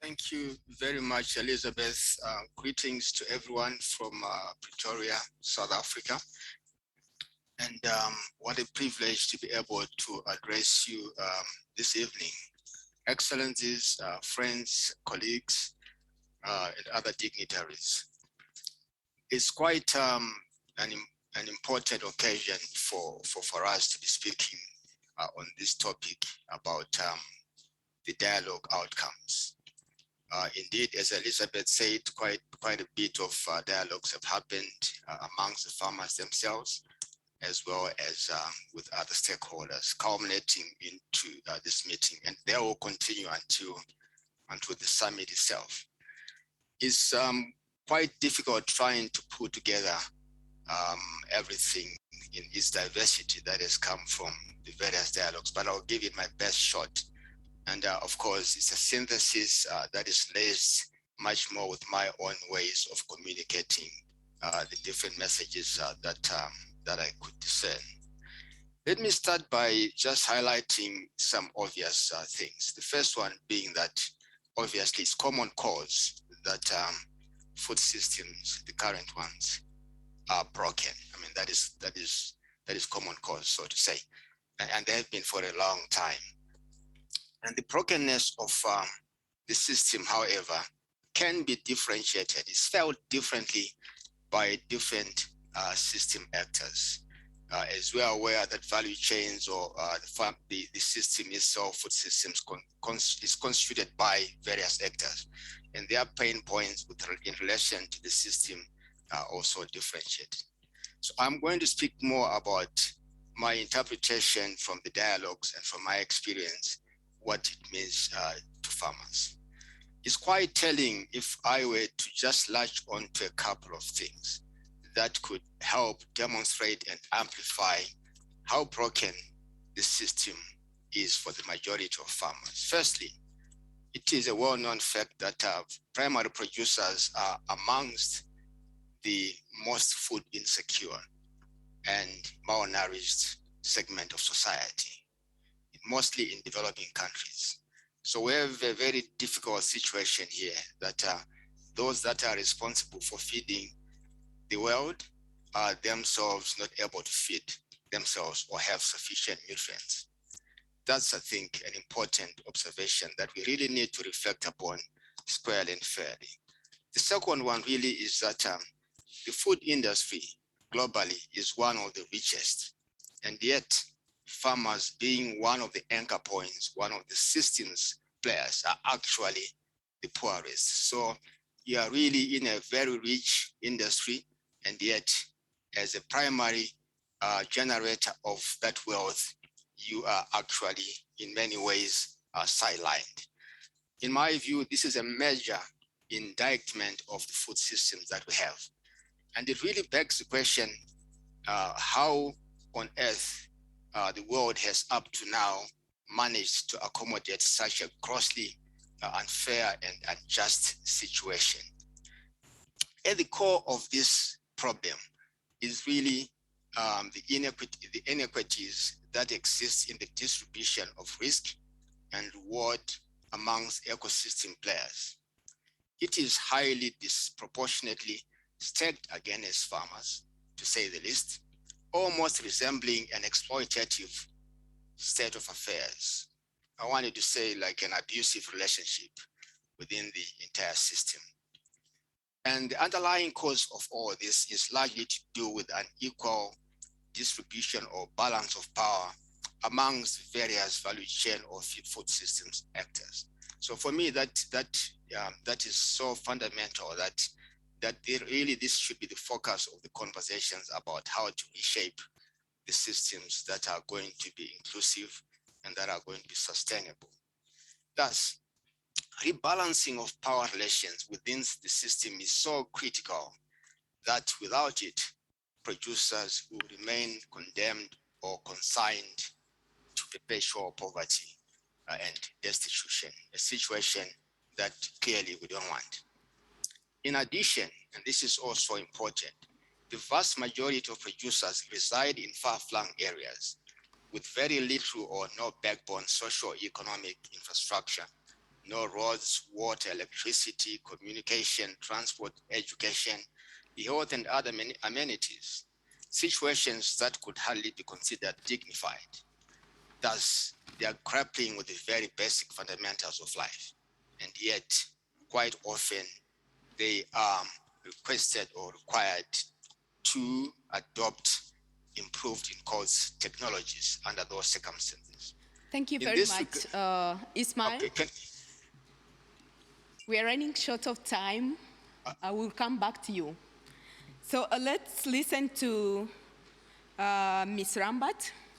Thank you very much, Elizabeth. Greetings to everyone from Pretoria, South Africa. And what a privilege to be able to address you this evening. Excellencies, friends, colleagues, and other dignitaries. It's quite an important occasion for us to be speaking on this topic about the dialogue outcomes. Indeed, as Elizabeth said, quite a bit of dialogues have happened amongst the farmers themselves, as well as with other stakeholders, culminating into this meeting, and they will continue until the summit itself. It's quite difficult trying to put together everything in its diversity that has come from the various dialogues, but I'll give it my best shot. And of course, it's a synthesis that is laced much more with my own ways of communicating the different messages that I could discern. Let me start by just highlighting some obvious things. The first one being that obviously it's common cause that food systems, the current ones, are broken. I mean, that is common cause, so to say, and they have been for a long time. And the brokenness of the system, however, can be differentiated. It's felt differently by different system actors. As we are aware that value chains or the system itself, food systems, is constituted by various actors, and their pain points in relation to the system are also differentiated. So I'm going to speak more about my interpretation from the dialogues and from my experience, what it means to farmers. It's quite telling if I were to just latch on to a couple of things that could help demonstrate and amplify how broken the system is for the majority of farmers. Firstly, it is a well-known fact that primary producers are amongst the most food insecure and malnourished segment of society, mostly in developing countries. So we have a very difficult situation here that those that are responsible for feeding the world are themselves not able to feed themselves or have sufficient nutrients. That's, I think, an important observation that we really need to reflect upon squarely and fairly. The second one really is that the food industry globally is one of the richest, and yet farmers, being one of the anchor points, one of the systems players, are actually the poorest. So you are really in a very rich industry, and yet as a primary generator of that wealth, you are actually in many ways sidelined. In my view, this is a major indictment of the food systems that we have. And it really begs the question, how on earth the world has up to now managed to accommodate such a grossly unfair and unjust situation. At the core of this problem is really the inequities that exist in the distribution of risk and reward amongst ecosystem players. It is highly disproportionately stacked against farmers, to say the least, almost resembling an exploitative state of affairs. I wanted to say like an abusive relationship within the entire system. And the underlying cause of all this is largely to do with an equal distribution or balance of power amongst various value chain or food systems actors. So for me, that is so fundamental that really this should be the focus of the conversations about how to reshape the systems that are going to be inclusive and that are going to be sustainable. Thus, rebalancing of power relations within the system is so critical that without it, producers will remain condemned or consigned to perpetual poverty and destitution, a situation that clearly we don't want. In addition, and this is also important, the vast majority of producers reside in far-flung areas with very little or no backbone socio-economic infrastructure no roads, water, electricity, communication, transport, education, health, and other amenities, situations that could hardly be considered dignified. Thus, they are grappling with the very basic fundamentals of life. And yet, quite often, they are requested or required to adopt improved in course technologies under those circumstances. Thank you In very this much, Ishmael. okay, We are running short of time. I will come back to you. So let's listen to Ms. Rambat.